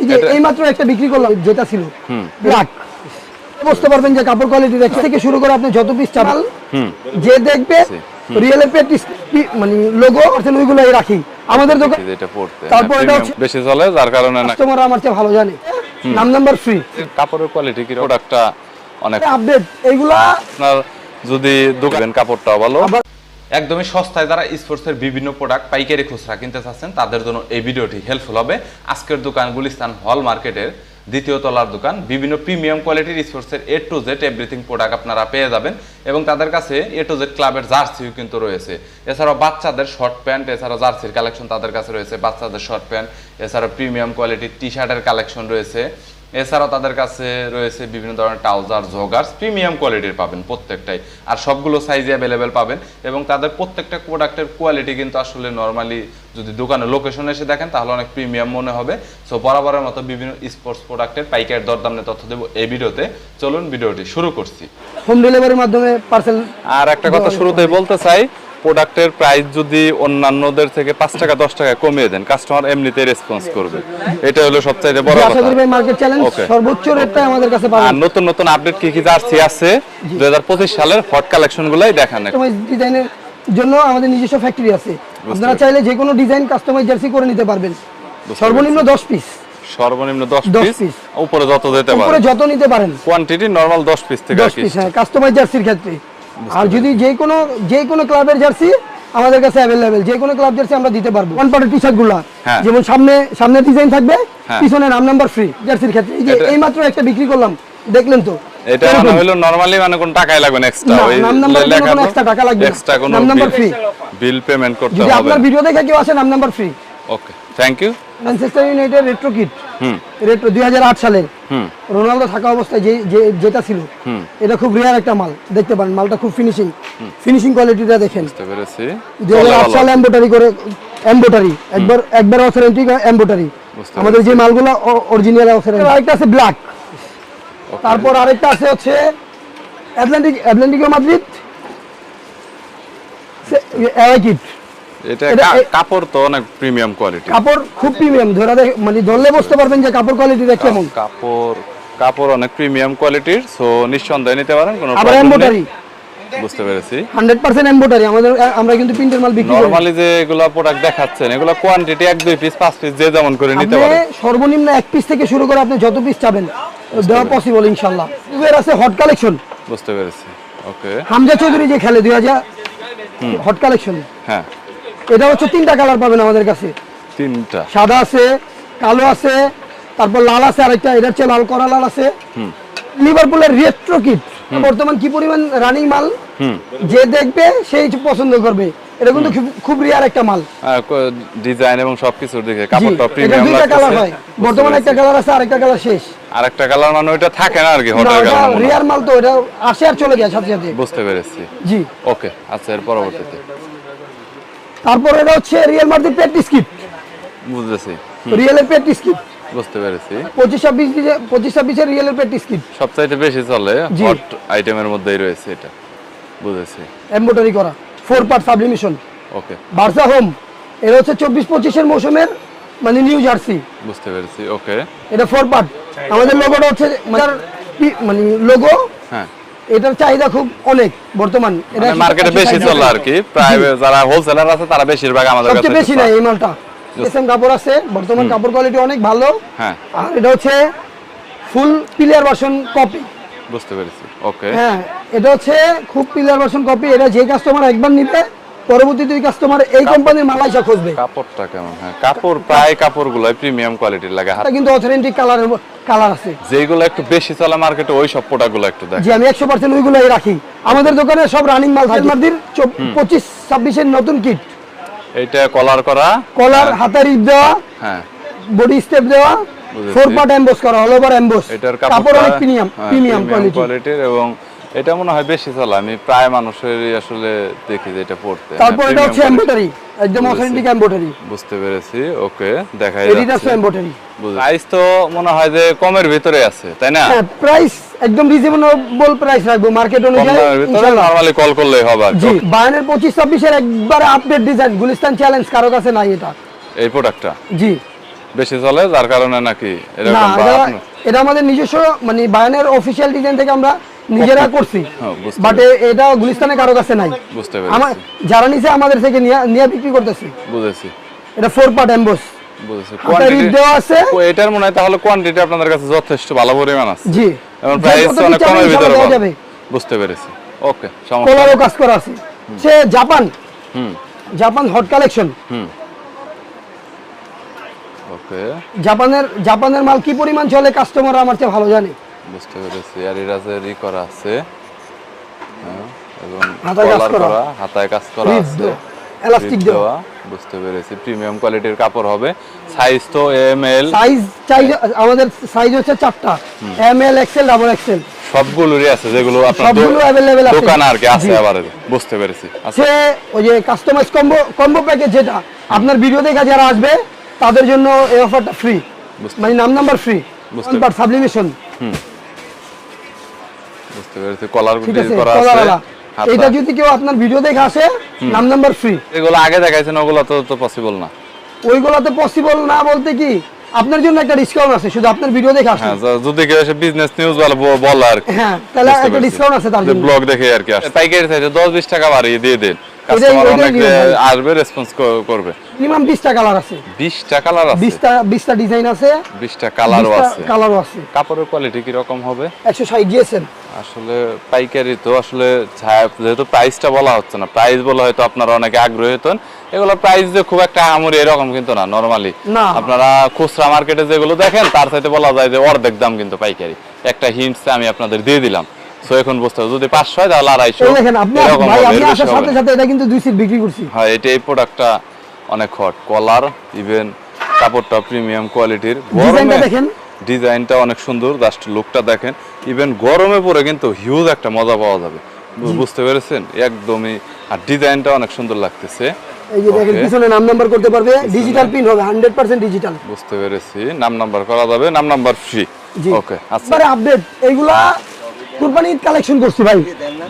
এই যে এইমাত্র একটা বিক্রি করলাম যেটা ছিল ব্ল্যাক, বুঝতে পারবেন যে কাপড় কোয়ালিটি থেকে শুরু করে আপনি যত পিস চাল যে দেখবে রিয়েল পেটিস মানে লোগো অর্থাৎ ওইগুলাই রাখি আমাদের দোকানে যেটা পড়তে তারপর এটা বেশি চলে যার কারণে কাস্টমার আমার চেয়ে ভালো জানে নাম্বার ফ্রি কাপড়ের কোয়ালিটি কি প্রোডাক্টটা অনেক আপডেট এইগুলা আপনার যদি দোকান কাপড়টা ভালো একদমই সস্তায় যারা স্পোর্টসের বিভিন্ন প্রোডাক্ট পাইকারি খুচরা কিনতে চাচ্ছেন তাদের জন্য এই ভিডিওটি হেল্পফুল হবে। আজকের দোকান গুলিস্তান হল মার্কেটের দ্বিতীয় তলার দোকান, বিভিন্ন প্রিমিয়াম কোয়ালিটির স্পোর্টসের A to Z everything product আপনারা পেয়ে যাবেন এবং তাদের কাছে A to Z ক্লাবের জার্সিও কিন্তু রয়েছে। এছাড়াও বাচ্চাদের শর্ট প্যান্ট, এছাড়াও জার্সির কালেকশন তাদের কাছে রয়েছে, বাচ্চাদের শর্ট প্যান্ট, এছাড়াও প্রিমিয়াম কোয়ালিটির টি শার্টের কালেকশন রয়েছে, এছাড়াও তাদের কাছে রয়েছে বিভিন্ন ধরনের ট্রাউজার, জগার্স প্রিমিয়াম কোয়ালিটির পাবেন প্রত্যেকটাই, আর সবগুলো সাইজে অ্যাভেলেবেল পাবেন এবং তাদের প্রত্যেকটা প্রোডাক্টের কোয়ালিটি কিন্তু আসলে নর্মালি যদি দোকানে লোকেশনে এসে দেখেন তাহলে অনেক প্রিমিয়াম মনে হবে। সো বরাবরের মতো বিভিন্ন স্পোর্টস প্রোডাক্টের পাইকারি দরদাম নিয়ে তথ্য দেবো এই ভিডিওতে। চলুন ভিডিওটি শুরু করছি। হোম ডেলিভারির মাধ্যমে পার্সেল। আর একটা কথা শুরুতেই বলতে চাই, প্রোডাক্টের প্রাইস যদি অন্যান্যদের থেকে 5 টাকা 10 টাকা কমিয়ে দেন কাস্টমার এমনিতেই রেসপন্স করবে, এটা হলো সবচেয়ে বড় কথা। আশা করি ভাই মার্কেট চ্যালেঞ্জ সর্বোচ্চ রেটটা আমাদের কাছে পাবেন। আর নতুন নতুন আপডেট কি কি জার্সি আছে 2025 সালের হট কালেকশনগুলাই দেখান। কাস্টমাইজ ডিজাইনের জন্য আমাদের নিজস্ব ফ্যাক্টরি আছে, আপনারা চাইলে যে কোনো ডিজাইন কাস্টমাইজ জার্সি করে নিতে পারবেন। সর্বনিম্ন 10 পিস, সর্বনিম্ন 10 পিস, উপরে যত দিতে পারেন, উপরে যত নিতে পারেন। কোয়ান্টিটি নরমাল 10 পিস থেকে 10 পিস, হ্যাঁ, কাস্টমাইজ জার্সির ক্ষেত্রে। আর যদি যে কোনো ক্লাবের জার্সি আমাদের কাছে अवेलेबल, যে কোনো ক্লাব জার্সি আমরা দিতে পারবো। ওয়ান পার্টের টি-শার্ট গুলো যেমন সামনে ডিজাইন থাকবে, পিছনে নাম্বার ফ্রি জার্সির ক্ষেত্রে। এই যে এইমাত্র একটা বিক্রি করলাম, দেখলেন তো, এটা মানে হলো নরমালি মানে কোন টাকাই লাগবে না এক্সট্রা, ওই লেখা কোনো এক্সট্রা টাকা লাগবে, এক্সট্রা কোনো নাম্বার ফ্রি বিল পেমেন্ট করতে হবে। যদি আপনার ভিডিও দেখে কেউ আসে number free. Okay, thank you. Manchester United retro kit, retro 2008 সালের রোনালদো থাকা অবস্থায় যেটা ছিল, এটা খুব রিয়ার একটা মাল। দেখতে পারেন মালটা খুব ফিনিশিং কোয়ালিটিটা দেখেন। বুঝতে পেরেছি। 2008 সালে এমব্রয়ডারি করে, একবার অথেন্টিক এমব্রয়ডারি। আমাদের যে মালগুলো অরিজিনাল অথেন্টিক। আরেকটা আছে ব্ল্যাক, তারপর আরেকটা আছে হচ্ছে অ্যাটলান্টিকো মাদ্রিদ কিট। এটা কাপড় তো অনেক প্রিমিয়াম কোয়ালিটি, কাপড় খুব প্রিমিয়াম, মানে ধরলে বুঝতে পারবেন যে কাপড় কোয়ালিটিটা কেমন। কাপড় অনেক প্রিমিয়াম কোয়ালিটির, সো নিঃসন্দেহে নিতে পারেন, কোনো আবার এমব্রয়ডারি। বুঝতে পেরেছি, 100% এমব্রয়ডারি। আমরা কিন্তু প্রিন্টের মাল বিক্রি করি। নরমালি যে এগুলা প্রোডাক্ট দেখাচ্ছেন এগুলা কোয়ান্টিটি 1-2 পিস 5 পিস যে যেমন করে নিতে পারেন। সর্বনিম্ন 1 পিস থেকে শুরু করে আপনি যত পিস চাবেন দেওয়া পসিবল ইনশাআল্লাহ। এর আছে হট কালেকশন। বুঝতে পেরেছি, ওকে। হামজা চৌধুরী যে খেলে 2000 হট কালেকশন, হ্যাঁ, এটা হচ্ছে 3টা কালার পাবেন আমাদের কাছে। 3টা, সাদা আছে, কালো আছে, তারপর লাল আছে, আরেকটা এটার চেয়ে লাল করা লাল আছে। লিভারপুলের রেট্রো কিট বর্তমান কি পরিমাণ রানিং মাল, যে দেখবে সেই পছন্দ করবে। এটা কিন্তু খুব রিয়ার একটা মাল, ডিজাইন এবং সবকিছুর দিকে কাপড়টা প্রিমিয়াম লাগছে। এটা কালার হয় বর্তমানে, একটা কালার আছে, আরেকটা কালার শেষ। আরেকটা কালার মানে ওটা থাকে না আর কি, হটের কালার রিয়ার মাল তো, এটা আসে আর চলে যায় সাথে সাথে। বুঝতে পেরেছি, জি, ওকে। আচ্ছা, এর পরবর্তীতে তারপর এটা হচ্ছে রিয়েল মাদ্রিদ প্র্যাকটিস কিট। বুঝতেছি, রিয়েলের প্র্যাকটিস কিট। বুঝতে পেরেছি। 25-26 এর রিয়েলের প্র্যাকটিস কিট সবচাইতে বেশি চলে হট আইটেমের মধ্যেই রয়েছে এটা। বুঝেছি, এমব্রয়ডারি করা 4 পার্ট সাবলিমেশন। ওকে। বার্সা হোম, এটা হচ্ছে 24-25 এর মৌসুমের মানে নিউ জার্সি। বুঝতে পেরেছি, ওকে। এটা 4 পার্ট। আমাদের লোগোটা হচ্ছে মানে লোগো, হ্যাঁ, এটার চাহিদা খুব অনেক বর্তমান, এটা মার্কেটে বেশি চলে আর কি। প্রায় যারা হোলসেলার আছে তারা বেশিরভাগ আমাদের কাছে সবচেয়ে বেশি না এই মালটা। এসএম কাপড় আছে বর্তমান, কাপড় কোয়ালিটি অনেক ভালো। হ্যাঁ, আর এটা হচ্ছে ফুল ক্লিয়ার ভার্সন কপি। বুঝতে পেরেছি, ওকে। হ্যাঁ, এটা হচ্ছে খুব ক্লিয়ার ভার্সন কপি। এটা যে কাস্টমার একবার নিবে পরবর্তীতে ওই কাস্টমার এই কোম্পানির মাল আইসা খুঁজবে। কাপড়টা কেমন? হ্যাঁ, কাপড় প্রায় কাপড়গুলো প্রিমিয়াম কোয়ালিটির লাগে। হাতে কিন্তু অথেন্টিক কালার আছে, যেগুলো একটু বেশি চলে মার্কেটে, ওই সব প্রোডাক্টগুলো একটু দেখেন। জি, আমি 100% ওইগুলাই রাখি। আমাদের দোকানে সব রানিং মাল থাকে। মার্কেটের 25-26 এর নতুন কিট। এইটা কলার করা, কলার হাতার রিপ দেওয়া, হ্যাঁ, বডি স্টেপ দেওয়া, 4 পার্ট এমবোস করা, অল ওভার এমবোস। এটার কাপড় অনেক প্রিমিয়াম কোয়ালিটির এবং এটা মনে হয় বেশি চলে। আমি প্রায় মানুষেরই আসলে দেখি যে এটা পড়তে। তারপর এটা হচ্ছে এমব্রয়ডারি, একদম অথেন্টিক এমব্রয়ডারি। বুঝতে পেরেছি, ওকে। দেখাই এটা হচ্ছে এমব্রয়ডারি। প্রাইস তো মনে হয় যে কমের ভিতরে আছে, তাই না? হ্যাঁ, প্রাইস একদম রিজনেবল প্রাইস রাখবো মার্কেট অনুযায়ী ইনশাআল্লাহ। নরমালি কল করলেই হবে আর কি। জি, বায়ানের 25-26 এর একবার আপডেট ডিজাইন গুলিস্তান চ্যালেঞ্জ কারো কাছে নাই এটা, এই প্রোডাক্টটা। জি। বেশি চলে যার কারণে নাকি না এরকম এটা আমাদের নিজস্ব মানে বায়ানের অফিসিয়াল ডিজাইন থেকে আমরা নিজেরা করছি, বাট এটা গুলিস্তানে কারো কাছে নাই। বুঝতে আমার পেরেছি, যারা নিচে আমাদের থেকে নিয়ে বিক্রি করতেছি। বুঝেছি এটা 4 পার্ট এমবস, বুঝেছি। কোয়ান্টিটি দেওয়া আছে। এটার মনে হয় তাহলে কোয়ান্টিটি আপনাদের কাছে যথেষ্ট ভালো পরিমাণ আছে। জি, এবং প্রাইস অনেক কমের ভিতরে দেওয়া যাবে। বুঝতে পেরেছি, ওকে। কলারও কাজ করা আছে। সে জাপান হট কালেকশন। ওকে, জাপানের মাল কি পরিমাণ চলে কাস্টমার আমার চেয়ে ভালো জানে। বুঝতে পেরেছি। আর এরাজের করা আছে, হ্যাঁ, এবং হাতায় কাজ করা, হাতায় কাজ করা আছে, এলাস্টিক দেওয়া। বুঝতে পেরেছি। প্রিমিয়াম কোয়ালিটির কাপড় হবে। সাইজ তো এম এল, আমাদের সাইজ হচ্ছে 4টা, M L, XL, double XL সবগুলোরই আছে, যেগুলো আপনার সবগুলো अवेलेबल আছে দোকানে আর কি আছে। আবার বুঝতে পেরেছি। আচ্ছা, ওই যে কাস্টমাইজ কম্বো প্যাকেজ, যেটা আপনার ভিডিও দেখে যারা আসবে তাদের জন্য এই অফারটা ফ্রি, মানে নাম্বার ফ্রি, বাট সাবলিমেশন। বুঝতে পেরেছি। কলার ঠিক আছে, করা আছে। এটা যদি কেউ আপনার ভিডিও দেখে আসে নাম্বার ফ্রি। এগুলো আগে দেখাইছেন, ওগুলো তো পসিবল না। ওইগুলোতে পসিবল না বলতে কি, আপনার জন্য একটা ডিসকাউন্ট আছে শুধু আপনার ভিডিও দেখে আসলে। হ্যাঁ, যদি কেউ এসে বিজনেস নিউজ বলে আর কি, হ্যাঁ, তাহলে একটা ডিসকাউন্ট আছে তার জন্য। ব্লগ দেখে আর কি আসে। পাইকারি চাইতে 10-20 টাকা বাড়িয়ে দিয়ে দেন, কাস্টমার অনেক আসবে, রেসপন্স করবে। মিনিমাম 20টা কালার আছে, 20টা কালার আছে, 20টা ডিজাইন আছে, 20টা কালারও আছে। কাপড়ের কোয়ালিটি কি রকম হবে? 160 জিএসএম। আসলে পাইকারি তো আসলে যেহেতু প্রাইসটা বলা হচ্ছে না, প্রাইস বলা হয়তো আপনারা অনেকে আগ্রহী হতেন। এগুলো প্রাইস যে খুব একটা আমরি এরকম কিন্তু না। নরমালি আপনারা খুচরা মার্কেটে যেগুলো দেখেন তার সাথে বলা যায় যে অর্ধেক দাম কিন্তু পাইকারি। একটা হিন্টস আমি আপনাদের দিয়ে দিলাম। সো এখন বুঝতে হবে, যদি 500 হয় তাহলে 250 দেখেন আপনি ভাই, আমি আসার সাথে সাথে এটা কিন্তু 2 সিট বিক্রি করছি। হ্যাঁ, এই প্রোডাক্টটা অনেক হট। কলার, ইভেন কাপড়টা প্রিমিয়াম কোয়ালিটির। ডিজাইনটা দেখেন, ডিজাইনটা অনেক সুন্দর, জাস্ট লুকটা দেখেন। ইভেন গরমে পরে কিন্তু হিউজ একটা মজা পাওয়া যাবে। বুঝতে পেরেছেন একদমই। আর ডিজাইনটা অনেক সুন্দর লাগতেছে। এই যে দেখেন পিছনে নাম নাম্বার করতে পারবে, ডিজিটাল প্রিন্ট হবে, 100% ডিজিটাল। বুঝতে পেরেছি, নাম নাম্বার করা যাবে, নাম নাম্বার ফ্রি। ওকে, আচ্ছা, মানে আপডেট এইগুলা কুরবানি ঈদ কালেকশন করছি ভাই।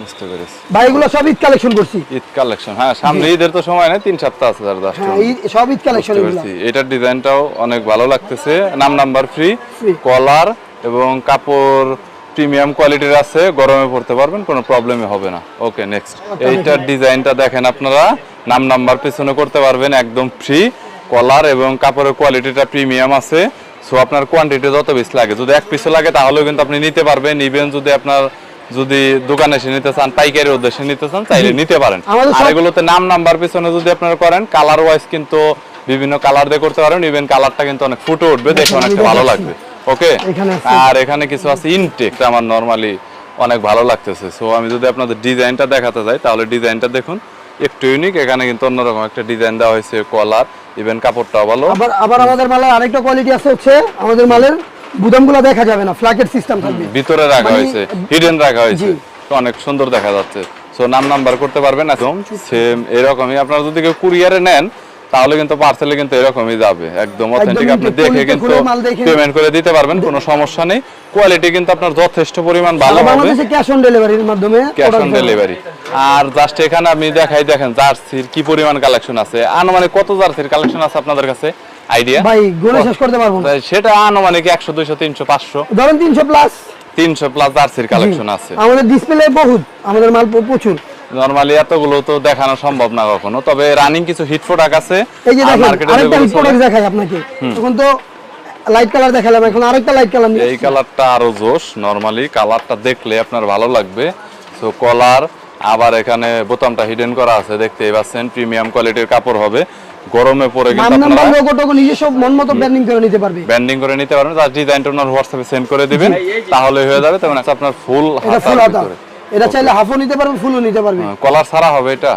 বুঝতে পেরেছি ভাই, এগুলো সব ঈদ কালেকশন করছি। ঈদ কালেকশন, হ্যাঁ, সামনে ঈদের তো সময় নেই, 3 সপ্তাহ আছে তার। হ্যাঁ, সব ঈদ কালেকশন এগুলো। এটার ডিজাইনটাও অনেক ভালো লাগতেছে। নাম নাম্বার ফ্রি, কলার এবং কাপড় প্রিমিয়াম কোয়ালিটির আছে। গরমে পড়তে পারবেন, কোনো প্রবলেমই হবে না। ওকে, নেক্সট। এইটার ডিজাইনটা দেখেন আপনারা, নাম নাম্বার পিছনে করতে পারবেন, একদম ফ্রি। কলার এবং কাপড়ের কোয়ালিটিটা প্রিমিয়াম আছে। সো আপনার কোয়ান্টিটি যত বেশি লাগে, যদি 1 পিসও লাগে তাহলেও কিন্তু আপনি নিতে পারবেন। ইভেন যদি দোকানে এসে নিতে চান, পাইকারি উদ্দেশ্যে নিতে চান, চাইলে নিতে পারেন। আর এগুলোতে নাম নাম্বার পিছনে যদি আপনারা করেন, কালার ওয়াইজ কিন্তু বিভিন্ন কালার দিয়ে করতে পারেন। ইভেন কালারটা কিন্তু অনেক ফুটে উঠবে, দেখে অনেকটা ভালো লাগবে। ওকে, আর এখানে কিছু আছে ইনটেক, আমার নরমালি অনেক ভালো লাগতেছে। সো আমি যদি আপনাদের ডিজাইনটা দেখাতে যাই, তাহলে ডিজাইনটা দেখুন, একটু ইউনিক। এখানে কিন্তু অন্যরকম একটা ডিজাইন দেওয়া হয়েছে। কলার, ইভেন কাপড়টাও ভালো। আবার আমাদের মালের আরেকটা কোয়ালিটি আছে, হচ্ছে আমাদের মালের বুদামগুলো দেখা যাবে না, ফ্ল্যাকেট সিস্টেম থাকবে, ভিতরে রাখা হয়েছে, হিডেন রাখা হয়েছে, অনেক সুন্দর দেখা যাচ্ছে। সো নাম নাম্বার করতে পারবেন, একদম সেম এরকমই। আপনারা যদি কেউ কুরিয়ারে নেন তাহলে কিন্তু পার্সেলে কিন্তু এরকমই যাবে, একদম অথেন্টিক। আপনি দেখে কিন্তু পেমেন্ট করে দিতে পারবেন, কোনো সমস্যা নেই। কোয়ালিটি কিন্তু আপনার যথেষ্ট পরিমাণ ভালো হবে। বাংলাদেশে ক্যাশ অন ডেলিভারির মাধ্যমে, ক্যাশ অন ডেলিভারি। আর জাস্ট এখানে আমি দেখেন জার্সির কি পরিমাণ কালেকশন আছে। আনুমানিক কত জার্সির কালেকশন আছে আপনাদের কাছে আইডিয়া? ভাই গুণে শেষ করতে পারবো না। সেটা আনুমানিক 100, 200, 300, 500, ধরেন 300 প্লাস। 300 প্লাস জার্সির কালেকশন আছে। আমাদের ডিসপ্লে বহুত, আমাদের মাল প্রচুর। নরমালি এতগুলো তো দেখানো সম্ভব না কখনো, তবে রানিং কিছু হিট প্রোডাক্ট আছে। এই যে দেখেন আরেকটা হিট প্রোডাক্ট দেখাই আপনাকে। তখন তো লাইট কালার দেখালাম, এখন আরেকটা লাইট কালার নিয়ে। এই কালারটা আরো জোশ। নরমালি কালারটা দেখলে আপনার ভালো লাগবে। সো কলার, আবার এখানে বোতামটা হিডেন করা আছে, দেখতেই পাচ্ছেন। প্রিমিয়াম কোয়ালিটির কাপড় হবে। গরমে পরে কিন্তু আপনারা লোগোটাকে নিজস্ব মনমতো ব্র্যান্ডিং করে নিতে পারবে। ব্র্যান্ডিং করে নিতে পারবেন। তার ডিজাইনটা ওনার হোয়াটসঅ্যাপে সেন্ড করে দিবেন, তাহলে হয়ে যাবে। তেমন আপনার ফুল হাতা, এটা চাইলে হাফও নিতে পারবেন, ফুলও নিতে পারবেন। কলার ছাড়া হবে এটা?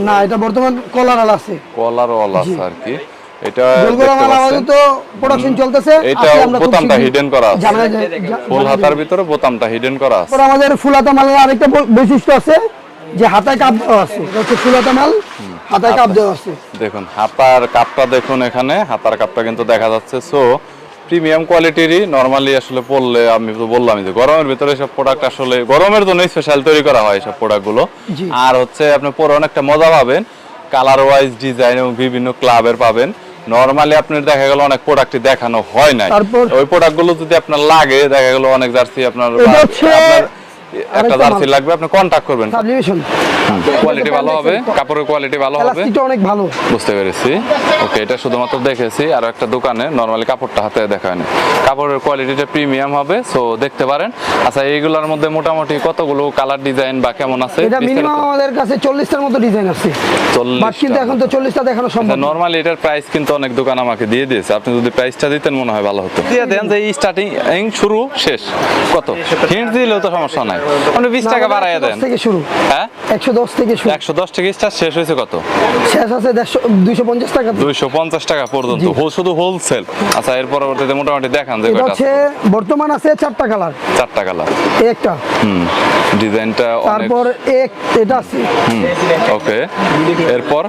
না, এটা বর্তমান কলার আলা আছে, কলার ওয়ালা আছে আর কি। এটা তো প্রোডাকশন চলতেছে। এটা বোতামটা হিডেন করা আছে, ফুল হাতার ভিতরে বোতামটা হিডেন করা আছে। পরে আমাদের ফুল হাতা মালের আরেকটা বৈশিষ্ট্য আছে, যে হাতায় কাপ দেওয়া আছে। এটা ফুল হাতা মাল, হাতায় কাপ দেওয়া আছে। দেখুন হাতার কাপটা দেখুন, এখানে হাতার কাপটা কিন্তু দেখা যাচ্ছে। So premium কোয়ালিটিরই। নরমালি আসলে পড়লে, আমি তো বললাম যে গরমের ভিতরে সব প্রোডাক্ট আসলে গরমের জন্য স্পেশাল তৈরি করা হয় সব প্রোডাক্টগুলো। আর হচ্ছে আপনি পরে অনেকটা মজা পাবেন। কালার ওয়াইজ ডিজাইন এবং বিভিন্ন ক্লাবের পাবেন। নরমালি আপনার দেখা গেল অনেক প্রোডাক্টই দেখানো হয় নাই, তারপর ওই প্রোডাক্টগুলো যদি আপনার লাগে, দেখা গেল অনেক জার্সি আপনার এটা হচ্ছে একটা জার্সি লাগবে, আপনি কন্টাক্ট করবেন, সাবলিমেশন কোয়ালিটি ভালো হবে, কাপড়ের কোয়ালিটি ভালো হবে, এলাস্টিকটা অনেক ভালো। বুঝতে পেরেছি। ওকে, এটা শুধুমাত্র দেখেছি, আর একটা দোকানে নরমালি কাপড়টা হাতে দেখা হয়নি, কাপড়ের কোয়ালিটিটা প্রিমিয়াম হবে, সো দেখতে পারেন। আচ্ছা, এইগুলোর মধ্যে মোটামুটি কতগুলো কালার ডিজাইন বা কেমন আছে? এটা মিনিমাম আমাদের কাছে 40টার মতো ডিজাইন আছে, বাট কিন্তু এখন তো 40টা দেখানো সম্ভব না। নরমালি এটার প্রাইস কিন্তু অনেক দোকান আমাকে দিয়ে দিয়েছে, আপনি যদি প্রাইসটা দিতেন মনে হয় ভালো হতো। দিয়ে দেন যে স্টার্টিং শুরু শেষ কত, হিন্ট দিলেও তো সমস্যা নাই, আপনি 20 টাকা বাড়াইয়া দেন। 110 থেকে শুরু, হ্যাঁ 110 থেকে শুরু, 110 থেকে স্টার্ট, শেষ হয়েছে কত? শেষ আছে 250 টাকা, 250 টাকা পর্যন্ত, শুধু হোলসেল। আচ্ছা, এর পরবর্তীতে মোটামুটি দেখান যে এটা কয়টা হচ্ছে বর্তমান আছে 4টা কালার, 4টা কালার, এই একটা, ডিজাইনটা অনেক, তারপর এটা আছে, ওকে, এরপর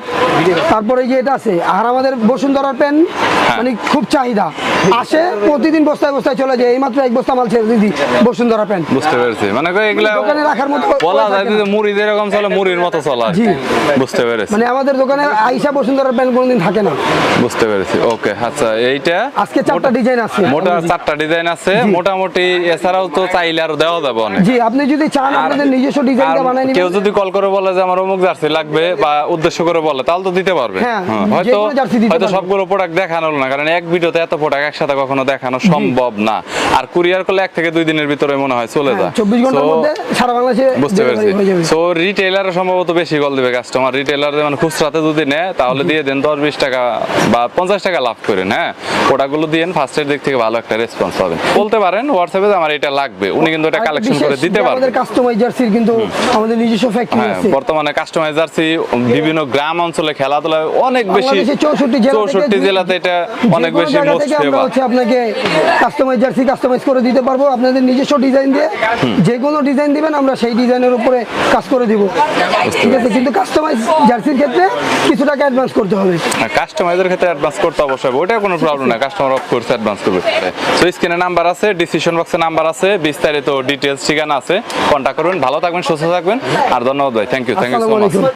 তারপরে এই যে এটা আছে। আর আমাদের বসুন্ধরার পেন মানে খুব চাহিদা, আসে প্রতিদিন বস্তায় বস্তায় চলে যায়, এইমাত্র 1 বস্তা মাল ছেড়ে দিদি বসুন্ধরা পেন। বুঝতে পেরেছি, মানে এগুলা দোকানে রাখার মতো বলা যায় যে মুড়ি যেরকম চলে মুড়ির মতো চলে, জি বুঝতে পেরেছি। মানে আমাদের দোকানে আইসা বসুন্ধরার পেন কোনোদিন থাকে না। বুঝতে পেরেছি, ওকে। আচ্ছা, এইটা আজকে 4টা ডিজাইন আছে, মোটা 4টা ডিজাইন আছে মোটামুটি, এছাড়াও তো চাইলে আরো দেওয়া যাবে অনেক। জি, আপনি যদি চান আপনাদের নিজস্ব ডিজাইনটা বানাই নিবেন। কেউ যদি কল করে বলে যে আমার অমুক জার্সি লাগবে বা উদ্দেশ্য করে বলে, তাহলে তো দিতে পারবে। হ্যাঁ, হয়তো যেকোনো জার্সি দিতে হয়তো পারবে। সবগুলো প্রোডাক্ট দেখানো হলো না, কারণ এক ভিডিওতে এত প্রোডাক্ট একসাথে কখনো দেখানো সম্ভব না, আর কুরিয়ার করলে 1 থেকে 2 দিনের ভিতরে মনে হয় চলে যায়, 24 ঘন্টার মধ্যে সারা বাংলাদেশে বুঝতে পেরেছি। হয়ে যাবে। সো রিটেইলার সম্ভবত বেশি কল দিবে কাস্টমার, রিটেইলার যেমন খুচরাতে যদি নেয় তাহলে দিয়ে দেন 10-20 টাকা বা 50 টাকা লাভ করেন। হ্যাঁ, প্রোডাক্টগুলো দিয়েন, ফার্স্টের দিক থেকে ভালো একটা রেসপন্স পাবেন। বলতে পারেন হোয়াটসঅ্যাপে যে আমার এটা লাগবে, উনি কিন্তু এটা কালেকশন করে দিতে পারবেন। আমাদের কাস্টমাইজ জার্সির কিন্তু আমাদের নিজস্ব ফ্যাক্টরি হ্যাঁ, আছে। বর্তমানে কাস্টমাইজ জার্সি বিভিন্ন গ্রাম অঞ্চলে খেলাধুলায় অনেক বেশি, বাংলাদেশে 64 জেলাতে এটা অনেক যে কোনো বেশি জায়গা মোস্ট থেকে আমরা ফেভার। হচ্ছে আপনাকে কাস্টমাইজ জার্সি কাস্টমাইজ করে দিতে পারবো, আপনাদের নিজস্ব ডিজাইন দিয়ে যে কোনো ডিজাইন দিবেন আমরা সেই ডিজাইনের উপরে কাজ করে দিব, ঠিক আছে। কিন্তু কাস্টমাইজ জার্সির ক্ষেত্রে কিছু টাকা অ্যাডভান্স করতে হবে। কাস্টমাইজের ক্ষেত্রে অ্যাডভান্স করতে অবশ্যই হবে, ওটা কোনো প্রবলেম না, কাস্টমার অফ কোর্স অ্যাডভান্স করবে। সো স্ক্রিনে নাম্বার আছে, ডিসক্রিপশন বক্সে নাম্বার আছে, বিস্তারিত ডিটেইলস ঠিকানা আছে, কন্টাক্ট করবেন। ভালো থাকবেন, সুস্থ থাকবেন, আর ধন্যবাদ ভাই, থ্যাংক ইউ সো মাচ।